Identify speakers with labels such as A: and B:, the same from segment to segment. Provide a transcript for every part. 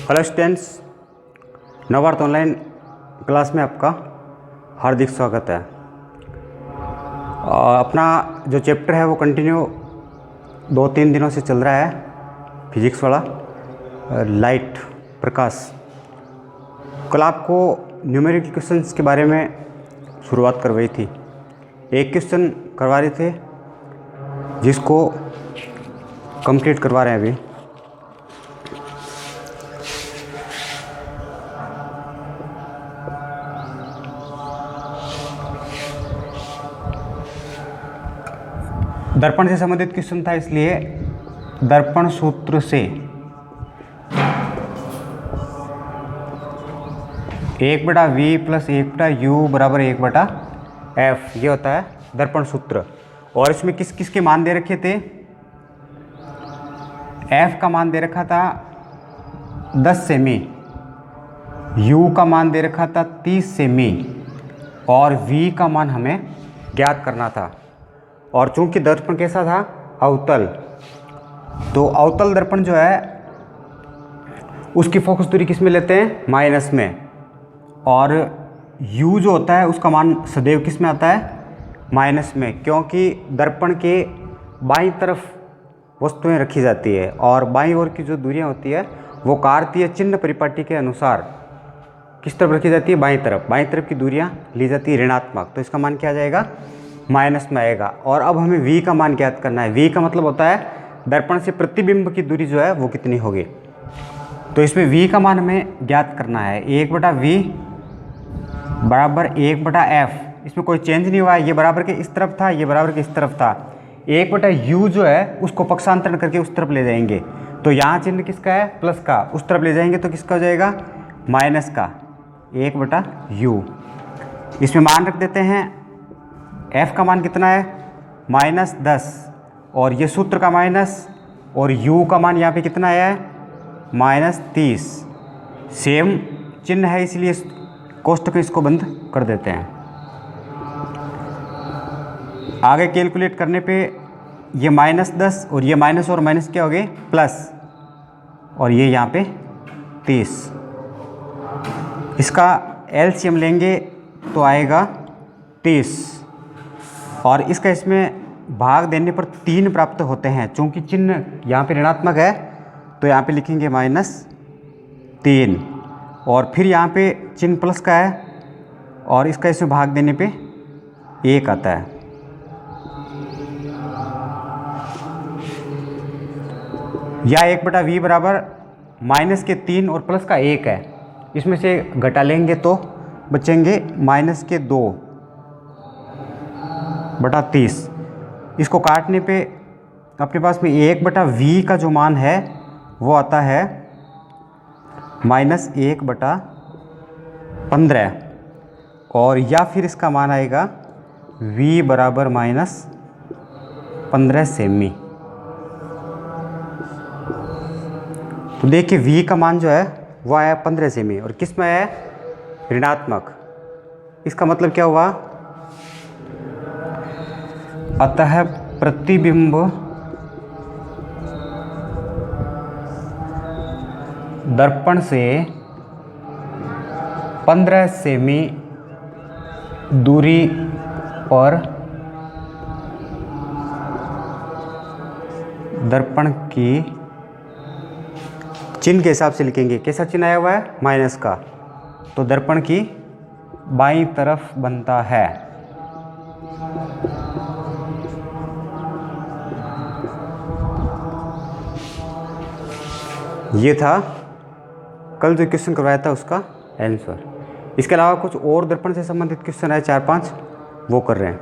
A: Hello students, Navbharat online class में आपका हार्दिक स्वागत है। अपना जो चैप्टर है वो कंटिन्यू 2-3 दिनों से चल रहा है, फिजिक्स वाला लाइट प्रकाश। कल आपको न्यूमेरिकल क्वेश्चंस के बारे में शुरुआत करवाई थी। एक क्वेश्चन करवा रहे थे जिसको कंप्लीट करवा रहे हैं अभी। दर्पण से संबंधित क्वेश्चन था, इसलिए दर्पण सूत्र से 1/v + 1/u = 1/f, ये होता है दर्पण सूत्र। और इसमें किस किस के मान दे रखे थे? f का मान दे रखा था 10 सेमी, u का मान दे रखा था 30 सेमी और v का मान हमें ज्ञात करना था। और चूंकि दर्पण कैसा था? अवतल। तो अवतल दर्पण जो है उसकी फोकस दूरी किस में लेते हैं? माइनस में। और u जो होता है उसका मान सदैव किस में आता है? माइनस में, क्योंकि दर्पण के बाईं तरफ वस्तुएं रखी जाती है और बाईं ओर की जो दूरियां होती है वो कार्तीय चिन्ह परिपाटी के अनुसार किस तरफ रखी जाती है? बाईं तरफ। बाईं तरफ की दूरियां ली जाती है ऋणात्मक, तो इसका मान क्या आ जाएगा? माइनस में आएगा। और अब हमें v का मान ज्ञात करना है। v का मतलब होता है दर्पण से प्रतिबिंब की दूरी जो है वो कितनी होगी। तो इसमें v का मान हमें ज्ञात करना है। 1/v = 1/f। इसमें कोई चेंज नहीं हुआ है। ये बराबर के इस तरफ था, ये बराबर के इस तरफ था। 1/u जो है उसको पक्षांतरण करके उस तरफ ले जाएंगे, तो यहाँ चिन्ह किसका है? प्लस का। उस तरफ ले जाएंगे तो किसका हो जाएगा? माइनस का। 1/u। इसमें मान रख देते हैं। f का मान कितना है? -10। और ये सूत्र का माइनस, और u का मान यहाँ पे कितना आया है? -30। सेम चिन्ह है इसलिए कोष्ठक इसको बंद कर देते हैं। आगे कैलकुलेट करने पे ये -10 और ये माइनस और माइनस क्या हो गए? प्लस। और ये यहाँ पे 30। इसका एलसीएम लेंगे तो आएगा 30। और इसका इसमें भाग देने पर 3 प्राप्त होते हैं। चूंकि चिन्ह यहाँ पे ऋणात्मक है तो यहाँ पे लिखेंगे -3। और फिर यहाँ पे चिन्ह प्लस का है और इसका इसमें भाग देने पे 1 आता है। या 1/v = -3 और प्लस का 1 है। इसमें से घटा लेंगे तो बचेंगे -2/30। इसको काटने पे अपने पास में 1/v का जो मान है वो आता है -1/15। और या फिर इसका मान आएगा v = -15 सेमी। तो देखिए v का मान जो है वो आया 15 सेमी और किस में आया है? ऋणात्मक। इसका मतलब क्या हुआ? अतः प्रतिबिंब दर्पण से 15 सेमी दूरी पर दर्पण की चिन्ह के हिसाब से लिखेंगे। कैसा चिन्ह आया हुआ है? माइनस का। तो दर्पण की बाईं तरफ बनता है। ये था कल जो क्वेश्चन करवाया था उसका आंसर। इसके अलावा कुछ और दर्पण से संबंधित क्वेश्चन है 4-5, वो कर रहे हैं।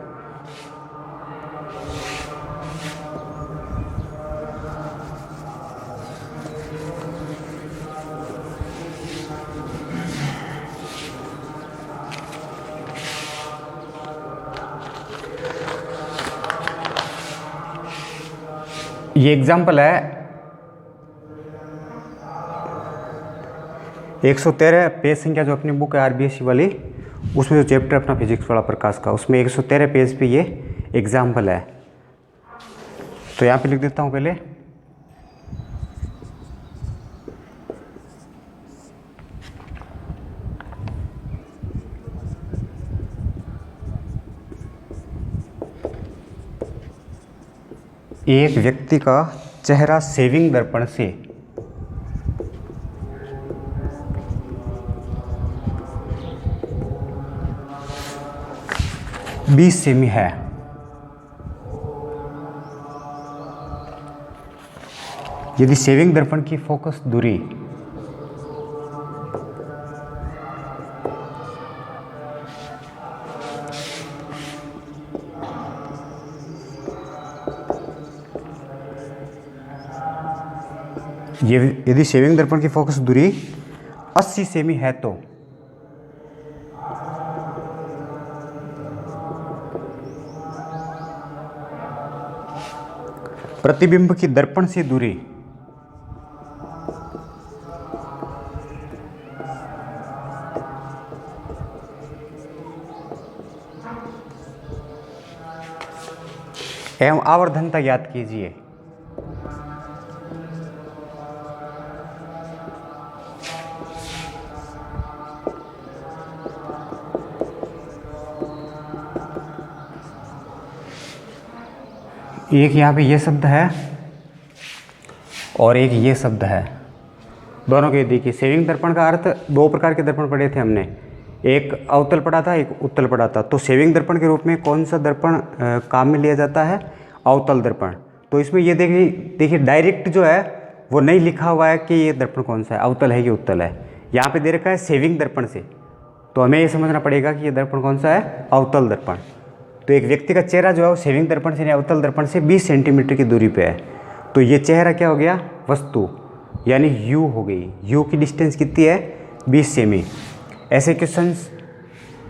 A: ये एग्जाम्पल है 113 पेज संख्या जो अपनी बुक है आरबीएससी वाली, उसमें जो चैप्टर अपना फिजिक्स वाला प्रकाश का, उसमें 113 पेज पे ये एग्जाम्पल है। तो यहाँ पे लिख देता हूँ पहले। एक व्यक्ति का चेहरा सेविंग दर्पण से बीस सेमी है। यदि सेविंग दर्पण की फोकस दूरी यदि सेविंग दर्पण की फोकस दूरी 80 सेमी है तो प्रतिबिंब की दर्पण से दूरी एवं आवर्धनता ज्ञात कीजिए। एक यहाँ पे ये शब्द है और एक ये शब्द है, दोनों के देखिए। सेविंग दर्पण का अर्थ, दो प्रकार के दर्पण पढ़े थे हमने, एक अवतल पढ़ा था, एक उत्तल पढ़ा था। तो सेविंग दर्पण के रूप में कौन सा दर्पण काम में लिया जाता है? अवतल दर्पण। तो इसमें ये देखिए डायरेक्ट जो है वो नहीं लिखा हुआ है कि ये दर्पण कौन सा है, अवतल है कि उत्तल है। यहाँ पे दे रखा है सेविंग दर्पण से, तो हमें ये समझना पड़ेगा कि ये दर्पण कौन सा है, अवतल दर्पण। तो एक व्यक्ति का चेहरा जो है वो सेविंग दर्पण से या अवतल दर्पण से 20 सेंटीमीटर की दूरी पे है। तो ये चेहरा क्या हो गया, वस्तु, यानी यू हो गई। यू की डिस्टेंस कितनी है, 20 सेमी। ऐसे क्वेश्चंस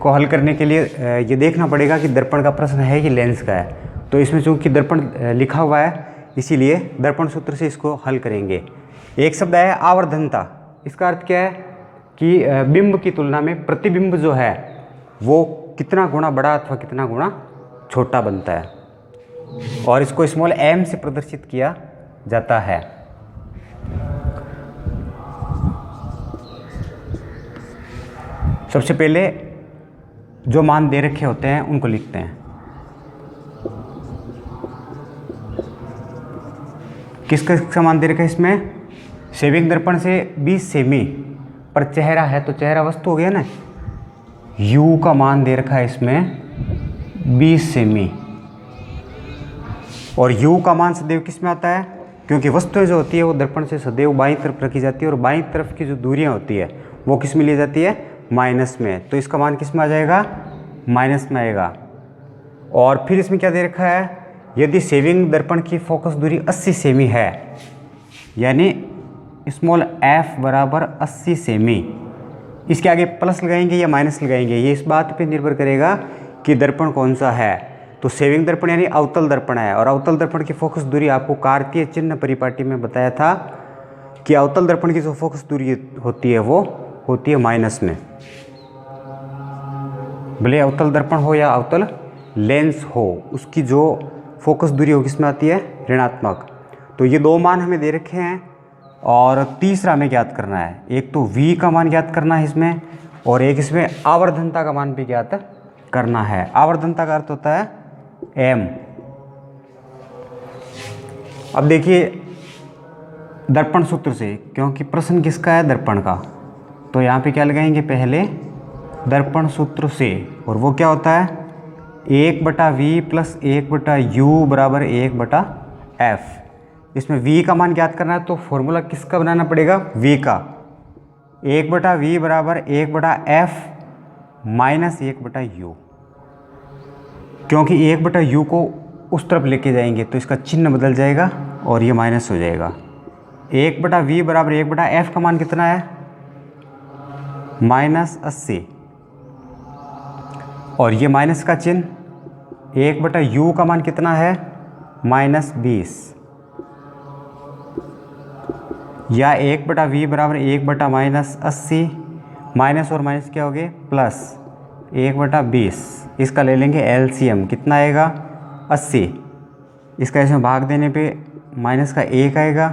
A: को हल करने के लिए ये देखना पड़ेगा कि दर्पण का प्रश्न है कि लेंस का है। तो इसमें चूँकि दर्पण लिखा हुआ है इसीलिए दर्पण सूत्र से इसको हल करेंगे। एक शब्द है आवर्धनता। इसका अर्थ क्या है कि बिंब की तुलना में प्रतिबिंब जो है वो कितना गुना बड़ा अथवा कितना गुना छोटा बनता है, और इसको स्मॉल m से प्रदर्शित किया जाता है। सबसे पहले जो मान दे रखे होते हैं उनको लिखते हैं। किसका मान दे रखा है इसमें? सेविंग दर्पण से 20 सेमी पर चेहरा है, तो चेहरा वस्तु हो गया ना। U का मान दे रखा है इसमें 20 सेमी, और U का मान सदैव किस में आता है? क्योंकि वस्तुएं जो होती है वो दर्पण से सदैव बाईं तरफ रखी जाती है, और बाईं तरफ की जो दूरियां होती है वो किस में ली जाती है? माइनस में। तो इसका मान किस में आ जाएगा? माइनस में आएगा। और फिर इसमें क्या दे रखा है? यदि सेविंग दर्पण की फोकस दूरी 80 सेमी है, यानी स्मॉल f बराबर 80 सेमी, इसके आगे प्लस लगाएंगे या माइनस लगाएंगे ये इस बात पे निर्भर करेगा कि दर्पण कौन सा है। तो सेविंग दर्पण यानी अवतल दर्पण है, और अवतल दर्पण की फोकस दूरी आपको कार्तीय चिन्ह परिपाटी में बताया था कि अवतल दर्पण की जो फोकस दूरी होती है वो होती है माइनस में। भले अवतल दर्पण हो या अवतल लेंस हो, उसकी जो फोकस दूरी हो किस में आती है? ऋणात्मक। तो ये दो मान हमें दे रखे हैं, और तीसरा हमें ज्ञात करना है। एक तो v का मान ज्ञात करना है इसमें, और एक इसमें आवर्धनता का मान भी ज्ञात करना है। आवर्धनता का अर्थ होता है m। अब देखिए दर्पण सूत्र से, क्योंकि प्रश्न किसका है? दर्पण का, तो यहाँ पे क्या लगाएंगे? पहले दर्पण सूत्र से, और वो क्या होता है? 1/v प्लस 1/u बराबर 1/f। इसमें v का मान ज्ञात करना है, तो फॉर्मूला किसका बनाना पड़ेगा? v का। 1/v बराबर 1/f माइनस 1/u, क्योंकि 1/u को उस तरफ लेके जाएंगे तो इसका चिन्ह बदल जाएगा और ये माइनस हो जाएगा। 1/v बराबर 1/f का मान कितना है? -80, और ये माइनस का चिन्ह। 1/u का मान कितना है? -20, या 1/v बराबर 1/-80, माइनस और माइनस क्या हो गए? प्लस 1/20। इसका ले लेंगे एलसीएम, कितना आएगा? 80। इसका इसमें भाग देने पे माइनस का 1 आएगा,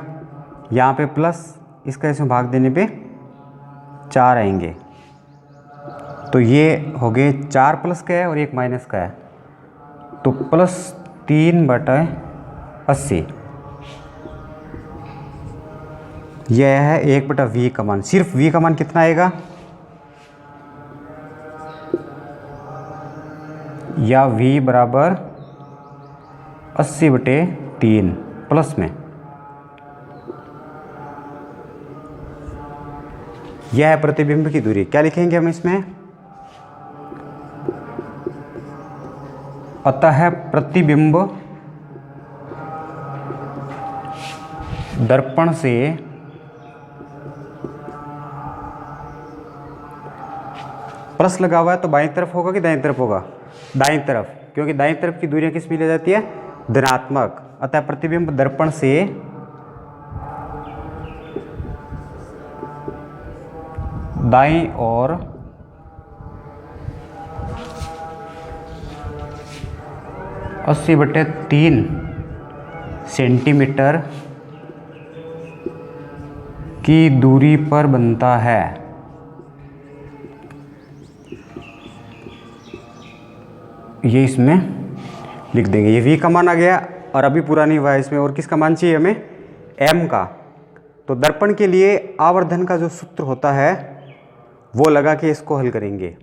A: यहाँ पे प्लस, इसका इसमें भाग देने पे 4 आएंगे। तो ये हो गए 4 प्लस का है और 1 माइनस का है, तो +3/80 80। यह है 1/v का मान। सिर्फ v का मान कितना आएगा, या v बराबर 80/3 प्लस में। यह है प्रतिबिंब की दूरी। क्या लिखेंगे हम इसमें, अतः प्रतिबिंब दर्पण से प्लस लगा हुआ है तो बाईं तरफ होगा कि दाईं तरफ होगा, दाईं तरफ, क्योंकि दाईं तरफ की दूरियां किस में ले जाती है, धनात्मक। अतः प्रतिबिंब दर्पण से दाईं ओर 80/3 सेंटीमीटर की दूरी पर बनता है। ये इसमें लिख देंगे। ये v का मान आ गया और अभी पूरा नहीं हुआ है इसमें, और किसका मान चाहिए हमें, m का। तो दर्पण के लिए आवर्धन का जो सूत्र होता है वो लगा के इसको हल करेंगे।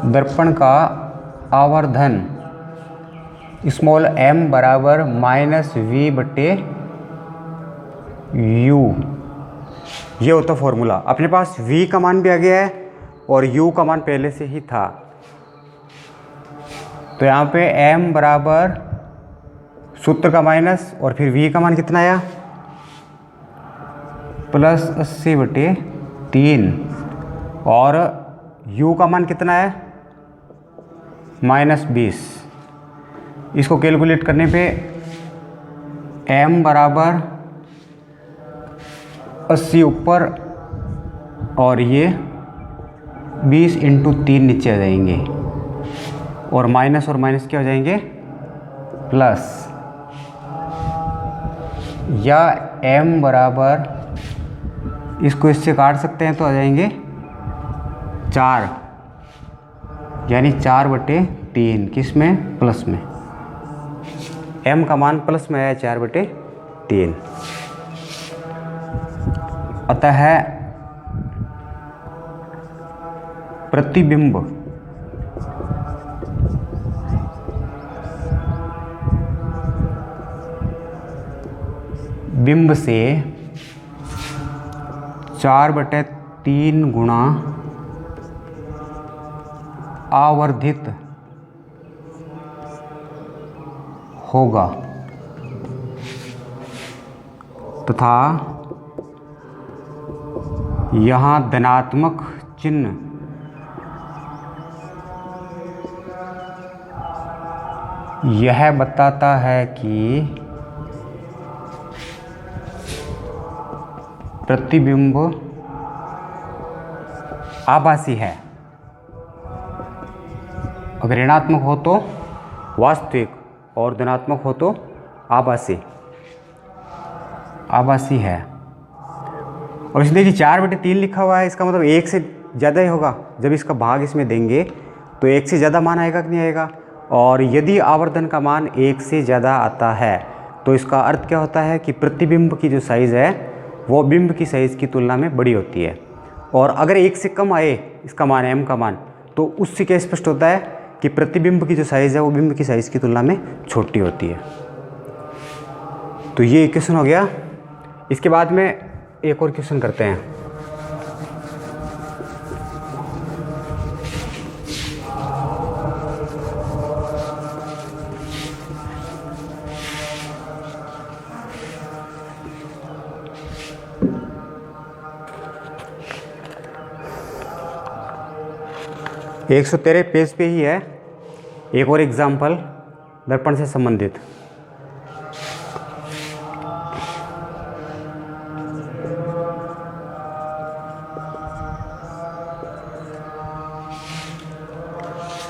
A: दर्पण का आवर्धन स्मॉल m बराबर -v/u, ये होता फॉर्मूला। अपने पास v का मान भी आ गया है और u का मान पहले से ही था, तो यहाँ पे m बराबर सूत्र का माइनस और फिर v का मान कितना आया, +80/3, और u का मान कितना है, -20। इसको कैलकुलेट करने पे m बराबर 80 ऊपर और ये 20 × 3 नीचे आ जाएंगे, और माइनस क्या हो जाएंगे, प्लस, या m बराबर, इसको इससे काट सकते हैं तो आ जाएंगे 4, यानी 4/3, किस में, प्लस में। m का मान प्लस में आया 4/3। अतः प्रतिबिंब बिंब से 4/3 गुणा आवर्धित होगा तथा यहाँ धनात्मक चिन्ह यह बताता है कि प्रतिबिंब आभासी है। अगर ऋणात्मक हो तो वास्तविक और धनात्मक हो तो आभासी है। और इसलिए कि 4/3 लिखा हुआ है, इसका मतलब 1 से ज़्यादा ही होगा। जब इसका भाग इसमें देंगे तो 1 से ज़्यादा मान आएगा कि नहीं आएगा। और यदि आवर्धन का मान 1 से ज़्यादा आता है तो इसका अर्थ क्या होता है कि प्रतिबिंब की जो साइज़ है वो बिंब की साइज़ की तुलना में बड़ी होती है। और अगर 1 से कम आए इसका मान, m का मान, तो उससे क्या स्पष्ट होता है कि प्रतिबिंब की जो साइज़ है वो बिंब की साइज़ की तुलना में छोटी होती है। तो ये इक्वेशन हो गया। इसके बाद में एक और क्वेश्चन करते हैं। एक 113 पेज पे ही है एक और एग्जाम्पल दर्पण से संबंधित।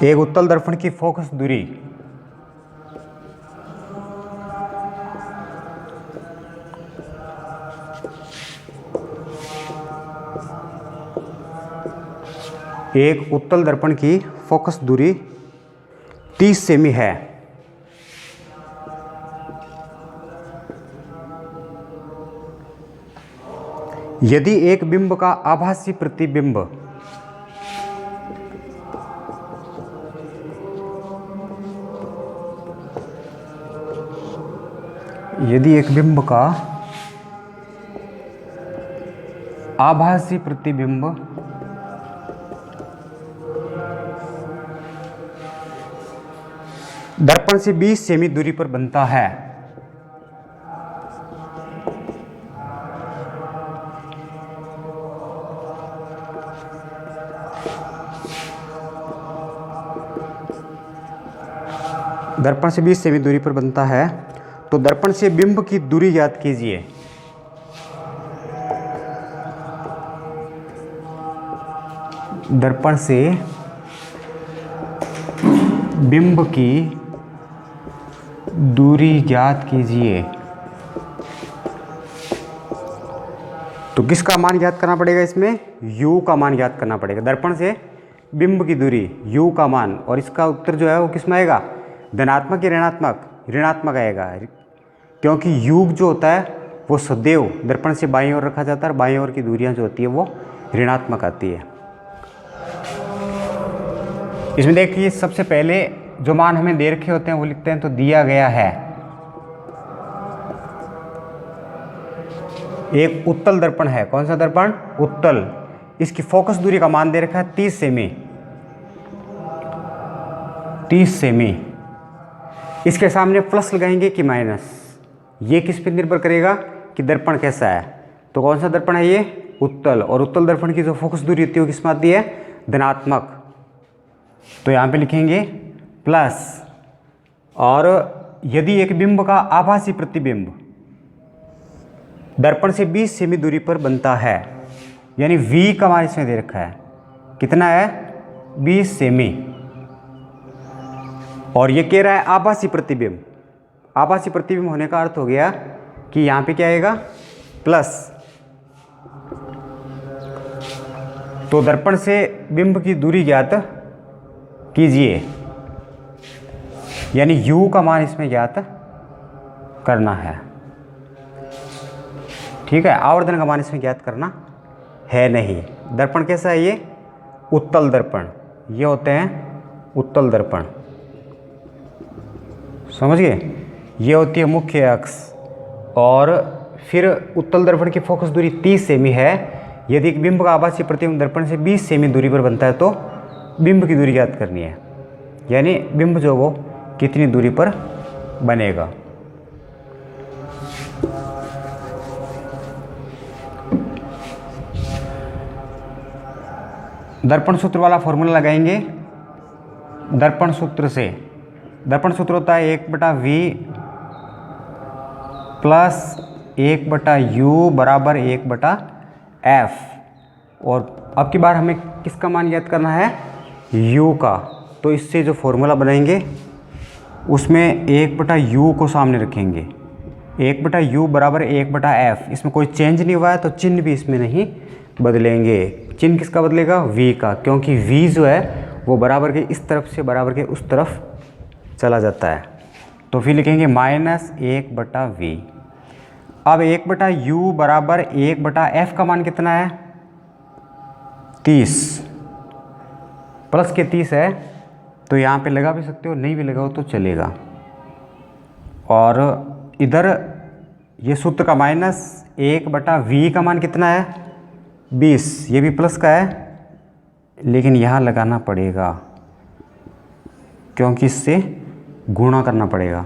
A: एक उत्तल दर्पण की फोकस दूरी एक उत्तल दर्पण की फोकस दूरी 30 सेमी है। यदि एक बिंब का आभासी प्रतिबिंब यदि एक बिंब का आभासी प्रतिबिंब दर्पण से 20 सेमी दूरी पर बनता है, दर्पण से 20 सेमी दूरी पर बनता है, तो दर्पण से बिंब की दूरी ज्ञात कीजिए। दर्पण से बिंब की दूरी ज्ञात कीजिए। तो किसका मान ज्ञात करना पड़ेगा? इसमें u का मान ज्ञात करना पड़ेगा। दर्पण से बिंब की दूरी u का मान, और इसका उत्तर जो है वो किस में आएगा? धनात्मक या ऋणात्मक? ऋणात्मक आएगा, क्योंकि युग जो होता है वो सदैव दर्पण से बाईं ओर रखा जाता है और बाईं ओर की दूरियां जो होती है वो ऋणात्मक आती है। इसमें देखिए सबसे पहले जो मान हमें दे रखे होते हैं वो लिखते हैं। तो दिया गया है एक उत्तल दर्पण है। कौन सा दर्पण? उत्तल। इसकी फोकस दूरी का मान दे रखा है 30 सेमी। 30 सेमी। इसके सामने प्लस लगाएंगे कि माइनस? ये किस पे निर्भर करेगा कि दर्पण कैसा है। तो कौन सा दर्पण है ये? उत्तल। और उत्तल दर्पण की जो फोकस दूरी होती है वो किस में आती है? धनात्मक। तो यहाँ पे लिखेंगे प्लस। और यदि एक बिंब का आभासी प्रतिबिंब दर्पण से 20 सेमी दूरी पर बनता है, यानी v का मान इसमें दे रखा है, कितना है? 20 सेमी। और ये कह रहा है आभासी प्रतिबिंब। आभासी प्रतिबिंब होने का अर्थ हो गया कि यहाँ पे क्या आएगा? प्लस। तो दर्पण से बिंब की दूरी ज्ञात कीजिए, यानी u का मान इसमें ज्ञात करना है। ठीक है, आवर्धन का मान इसमें ज्ञात करना है नहीं। दर्पण कैसा है ये? उत्तल दर्पण। ये होते हैं उत्तल दर्पण, समझ गए? ये होती है मुख्य अक्ष। और फिर उत्तल दर्पण की फोकस दूरी 30 सेमी है। यदि एक बिंब का आभासी प्रतिबिंब दर्पण से 20 सेमी दूरी पर बनता है तो बिंब की दूरी ज्ञात करनी है, यानी बिंब जो वो कितनी दूरी पर बनेगा। दर्पण सूत्र वाला फॉर्मूला लगाएंगे। दर्पण सूत्र से, दर्पण सूत्र होता है 1/v प्लस 1/u बराबर 1/f। और अब की बार हमें किसका मान ज्ञात करना है? u का। तो इससे जो फॉर्मूला बनाएंगे उसमें 1/u को सामने रखेंगे। 1/u बराबर 1/f। इसमें कोई चेंज नहीं हुआ है तो चिन्ह भी इसमें नहीं बदलेंगे। चिन्ह किसका बदलेगा? v का, क्योंकि v जो है वो बराबर के इस तरफ से बराबर के उस तरफ चला जाता है। तो फिर लिखेंगे -1/v। अब 1/u बराबर 1/f का मान कितना है? 30। प्लस के 30 है, तो यहाँ पे लगा भी सकते हो, नहीं भी लगाओ तो चलेगा। और इधर ये सूत्र का -1/v का मान कितना है? 20। ये भी प्लस का है, लेकिन यहाँ लगाना पड़ेगा क्योंकि इससे गुणा करना पड़ेगा।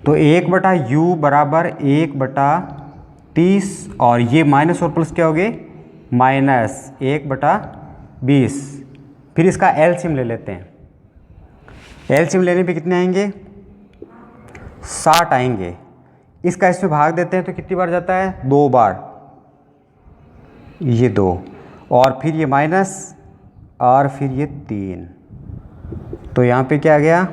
A: तो 1/u बराबर 1/30, और ये माइनस और प्लस क्या हो गए? -1/20। फिर इसका एलसीएम ले लेते हैं। एलसीएम लेने पे कितने आएंगे? 60 आएंगे। इसका इसमें भाग देते हैं तो कितनी बार जाता है? 2 बार। ये 2, और फिर ये माइनस, और फिर ये 3। तो यहाँ पे क्या आ गया?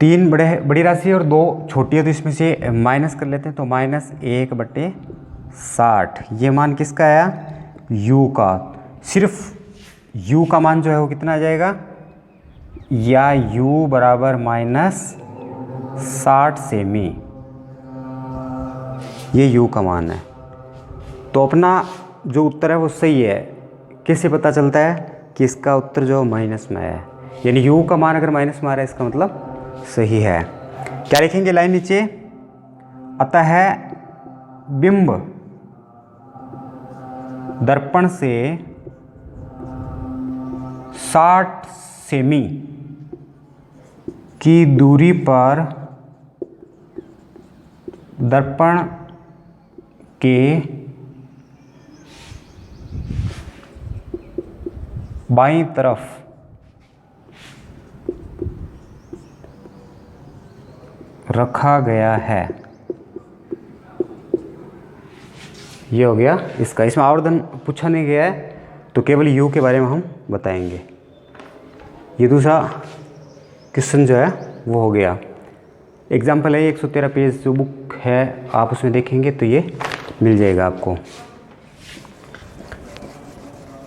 A: 3 बड़ी राशि और 2 छोटी है, तो इसमें से माइनस कर लेते हैं। तो -1/60। ये मान किसका आया? u का। सिर्फ u का मान जो है वो कितना आ जाएगा, या u बराबर -60 सेमी, ये u का मान है। तो अपना जो उत्तर है वो सही है। कैसे पता चलता है कि इसका उत्तर जो माइनस में है, यानी u का मान अगर माइनस में आ रहा है इसका मतलब सही है। क्या लिखेंगे लाइन नीचे, अतः बिंब दर्पण से 60 सेमी की दूरी पर दर्पण के बाईं तरफ रखा गया है। ये हो गया इसका। इसमें आवर्धन पूछा नहीं गया है, तो केवल यू के बारे में हम बताएंगे। ये दूसरा क्वेश्चन जो है वो हो गया। एग्जाम्पल है 113 पेज जो बुक है आप उसमें देखेंगे तो ये मिल जाएगा आपको।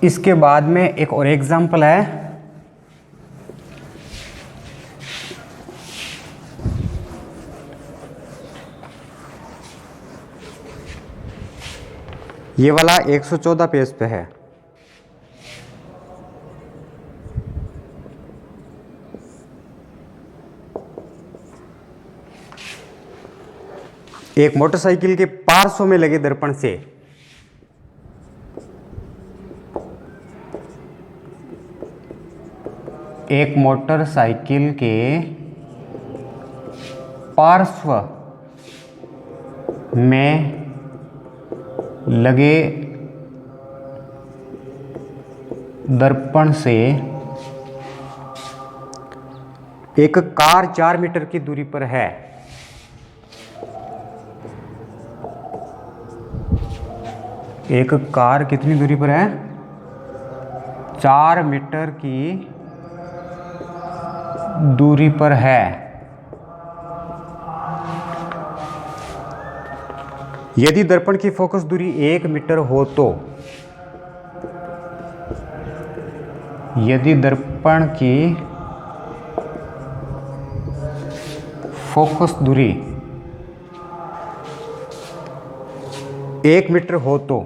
A: इसके बाद में एक और एग्जाम्पल है, ये वाला 114 पेज पे है। एक मोटरसाइकिल के पार्श्व में लगे दर्पण से एक मोटरसाइकिल के पार्श्व में लगे दर्पण से एक कार 4 मीटर की दूरी पर है। एक कार कितनी दूरी पर है, 4 मीटर की दूरी पर है। यदि दर्पण की फोकस दूरी 1 मीटर हो तो, यदि दर्पण की फोकस दूरी 1 मीटर हो तो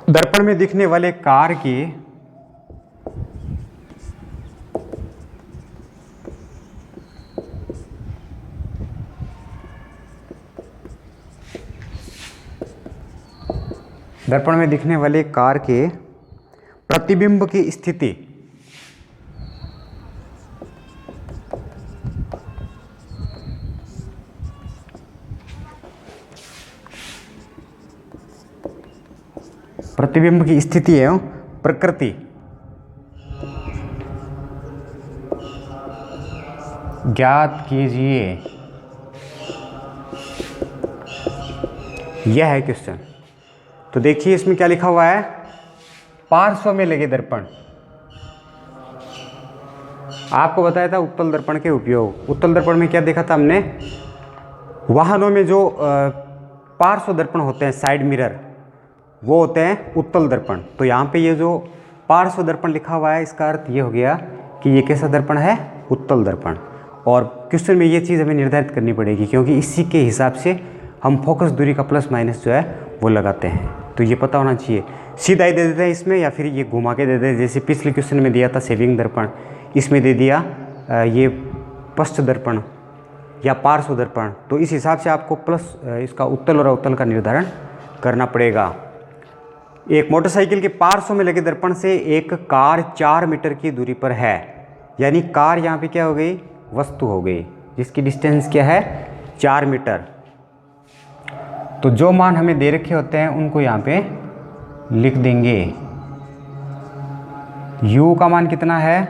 A: दर्पण में दिखने वाले कार की दर्पण में दिखने वाले कार के प्रतिबिंब की स्थिति प्रतिबिंब की स्थिति एवं प्रकृति ज्ञात कीजिए। यह है क्वेश्चन। तो देखिए इसमें क्या लिखा हुआ है, पार्श्व में लगे दर्पण। आपको बताया था उत्तल दर्पण के उपयोग। उत्तल दर्पण में क्या देखा था हमने, वाहनों में जो पार्श्व दर्पण होते हैं, साइड मिरर, वो होते हैं उत्तल दर्पण। तो यहाँ पे ये जो पार्श्व दर्पण लिखा हुआ है इसका अर्थ ये हो गया कि ये कैसा दर्पण है, उत्तल दर्पण। और क्वेश्चन में ये चीज़ हमें निर्धारित करनी पड़ेगी क्योंकि इसी के हिसाब से हम फोकस दूरी का प्लस माइनस जो है वो लगाते हैं। तो ये पता होना चाहिए। सीधा ही दे देते हैं इसमें या फिर ये घुमा के दे देते हैं। जैसे पिछले क्वेश्चन में दिया था सेविंग दर्पण, इसमें दे दिया ये पश्च दर्पण या पार्श्व दर्पण। तो इस हिसाब से आपको प्लस इसका उत्तल और अवतल का निर्धारण करना पड़ेगा। एक मोटरसाइकिल के पार्श्व में लगे दर्पण से एक कार 4 मीटर की दूरी पर है, यानी कार यहाँ पे क्या हो गई, वस्तु हो गई, जिसकी डिस्टेंस क्या है, 4 मीटर। तो जो मान हमें दे रखे होते हैं उनको यहाँ पे लिख देंगे। u का मान कितना है,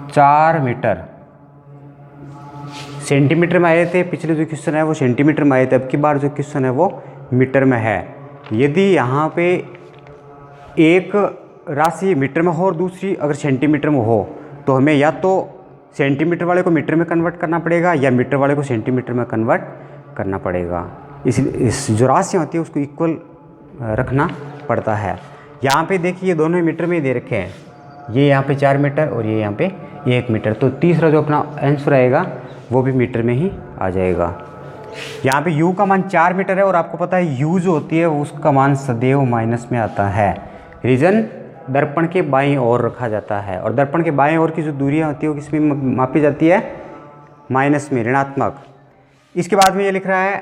A: 4 मीटर। सेंटीमीटर में आए थे, पिछले जो क्वेश्चन है वो सेंटीमीटर में आए थे, अब की बार जो क्वेश्चन है वो मीटर में है। यदि यहाँ पे एक राशि मीटर में हो और दूसरी अगर सेंटीमीटर में हो तो हमें या तो सेंटीमीटर वाले को मीटर में कन्वर्ट करना पड़ेगा या मीटर वाले को सेंटीमीटर में कन्वर्ट करना पड़ेगा। इस जो राशियाँ होती है उसको इक्वल रखना पड़ता है। यहाँ पे देखिए ये दोनों मीटर में ही दे रखे हैं, ये यहाँ पे 4 मीटर और ये यहाँ पे 1 मीटर, तो तीसरा जो अपना आंसर आएगा वो भी मीटर में ही आ जाएगा। यहाँ पे u का मान 4 मीटर है और आपको पता है u जो होती है उसका मान सदैव माइनस में आता है। रीज़न दर्पण के बाईं ओर रखा जाता है और दर्पण के बाईं ओर की जो दूरियाँ होती है वो किसमें मापी जाती है, माइनस में, ऋणात्मक। इसके बाद में ये लिख रहा है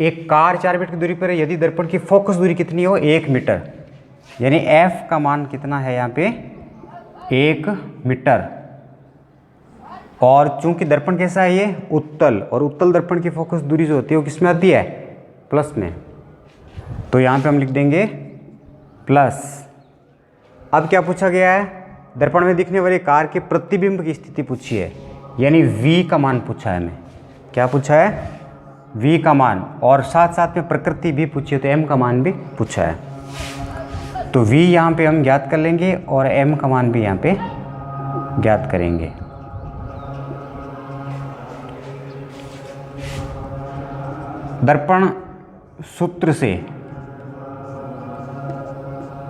A: एक कार 4 मीटर की दूरी पर है, यदि दर्पण की फोकस दूरी कितनी हो, 1 मीटर, यानी f का मान कितना है यहाँ पे 1 मीटर। और चूंकि दर्पण कैसा है ये उत्तल, और उत्तल दर्पण की फोकस दूरी जो होती है वो किस में आती है, प्लस में, तो यहाँ पे हम लिख देंगे प्लस। अब क्या पूछा गया है, दर्पण में दिखने वाली कार के प्रतिबिंब की स्थिति पूछी है, यानी v का मान पूछा है हमें। क्या पूछा है, v का मान, और साथ साथ में प्रकृति भी पूछी है तो m का मान भी पूछा है। तो v यहाँ पे हम ज्ञात कर लेंगे और m का मान भी यहाँ पे ज्ञात करेंगे। दर्पण सूत्र से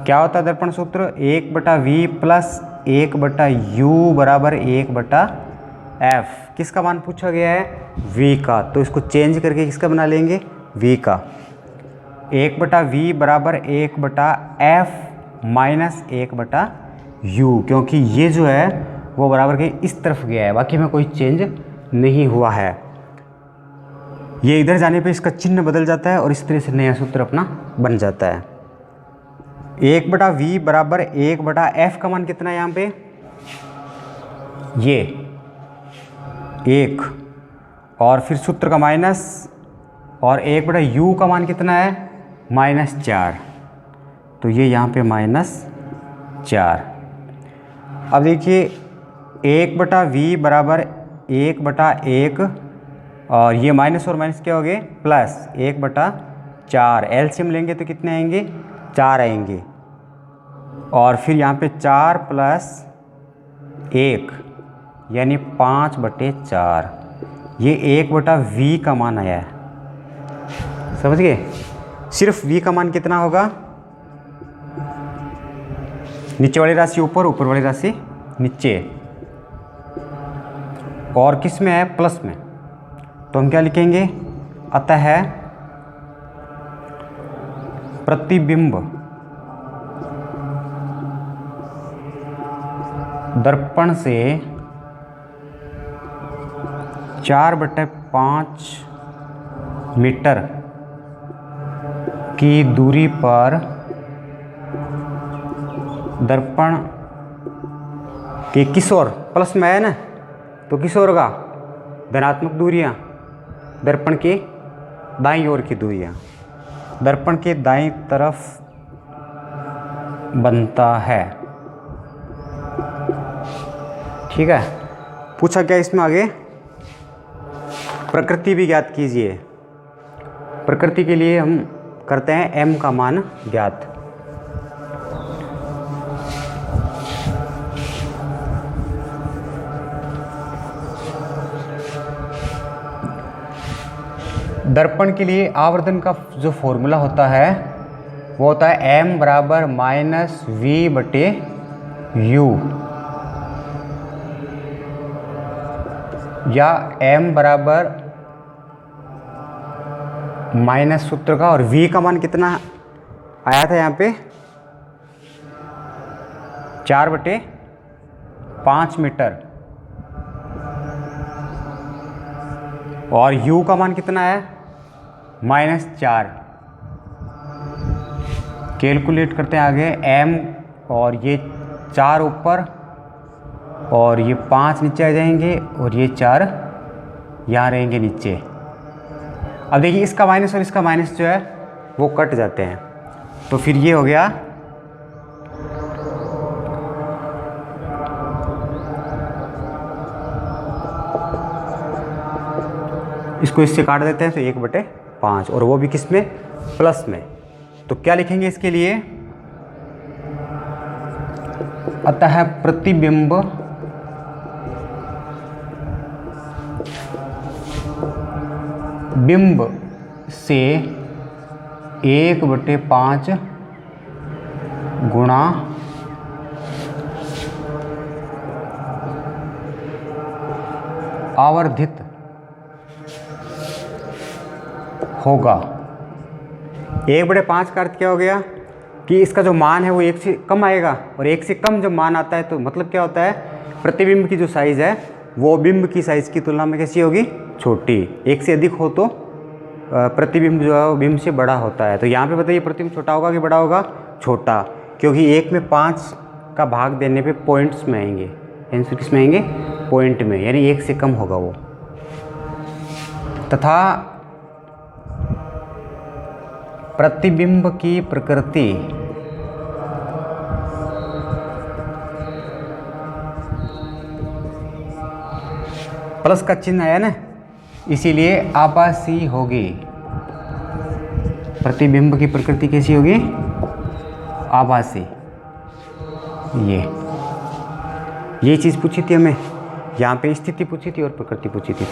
A: क्या होता है, दर्पण सूत्र 1/v प्लस 1/u बराबर 1/f। किसका मान पूछा गया है, v का, तो इसको चेंज करके किसका बना लेंगे, v का। 1/v बराबर 1/f माइनस 1/u, क्योंकि ये जो है वो बराबर के इस तरफ गया है, बाकी में कोई चेंज नहीं हुआ है। ये इधर जाने पे इसका चिन्ह बदल जाता है और इस तरह से नया सूत्र अपना बन जाता है। 1/v बराबर 1/f का मान कितना है यहाँ पे, ये 1, और फिर सूत्र का माइनस, और 1/u का मान कितना है, -4, तो ये यहाँ पे -4। अब देखिए 1/v बराबर 1/1, और ये माइनस और माइनस क्या हो गए, प्लस 1/4। एलसीएम लेंगे तो कितने आएंगे, 4 आएंगे, और फिर यहाँ पे 4 + 1 यानी 5/4। ये 1/v का मान आया है, समझ गए। सिर्फ v का मान कितना होगा, नीचे वाली राशि ऊपर, ऊपर वाली राशि नीचे, और किस में है, प्लस में, तो हम क्या लिखेंगे, अतः प्रतिबिंब दर्पण से 4/5 मीटर की दूरी पर दर्पण के किस ओर, प्लस में है ना, तो किस ओर का, धनात्मक दूरियां, दर्पण के दाईं ओर की दूरियां, दर्पण के दाईं तरफ बनता है। ठीक है, पूछा क्या इसमें आगे, प्रकृति भी ज्ञात कीजिए। प्रकृति के लिए हम करते हैं m का मान ज्ञात। दर्पण के लिए आवर्धन का जो फॉर्मूला होता है वो होता है m बराबर -v/u, या m बराबर माइनस सूत्र का, और v का मान कितना आया था यहाँ पे 4/5 मीटर, और u का मान कितना है -4। कैलकुलेट करते हैं आगे, m और ये 4 ऊपर और ये 5 नीचे आ जाएंगे और ये 4 यहाँ रहेंगे नीचे। अब देखिए इसका माइनस और इसका माइनस जो है वो कट जाते हैं, तो फिर ये हो गया इसको इससे काट देते हैं तो 1/5, और वो भी किस में, प्लस में। तो क्या लिखेंगे इसके लिए, अतः प्रतिबिंब बिंब से 1/5 गुणा आवर्धित होगा। 1/5 का अर्थ क्या हो गया कि इसका जो मान है वो 1 से कम आएगा, और 1 से कम जब मान आता है तो मतलब क्या होता है, प्रतिबिंब की जो साइज़ है वो बिंब की साइज़ की तुलना में कैसी होगी, छोटी। 1 से अधिक हो तो प्रतिबिंब जो है वो बिंब से बड़ा होता है। तो यहाँ पे बताइए प्रतिबिंब छोटा होगा कि बड़ा होगा, छोटा, क्योंकि 1 में 5 का भाग देने पे पॉइंट्स में आएंगे, आंसर किस में आएंगे, पॉइंट में, यानी 1 से कम होगा वो। तथा प्रतिबिंब की प्रकृति प्लस का चिन्ह आया ना, इसीलिए आभासी होगी। प्रतिबिंब की प्रकृति कैसी होगी, आभासी। ये चीज़ पूछी थी हमें, यहाँ पे स्थिति पूछी थी और प्रकृति पूछी थी।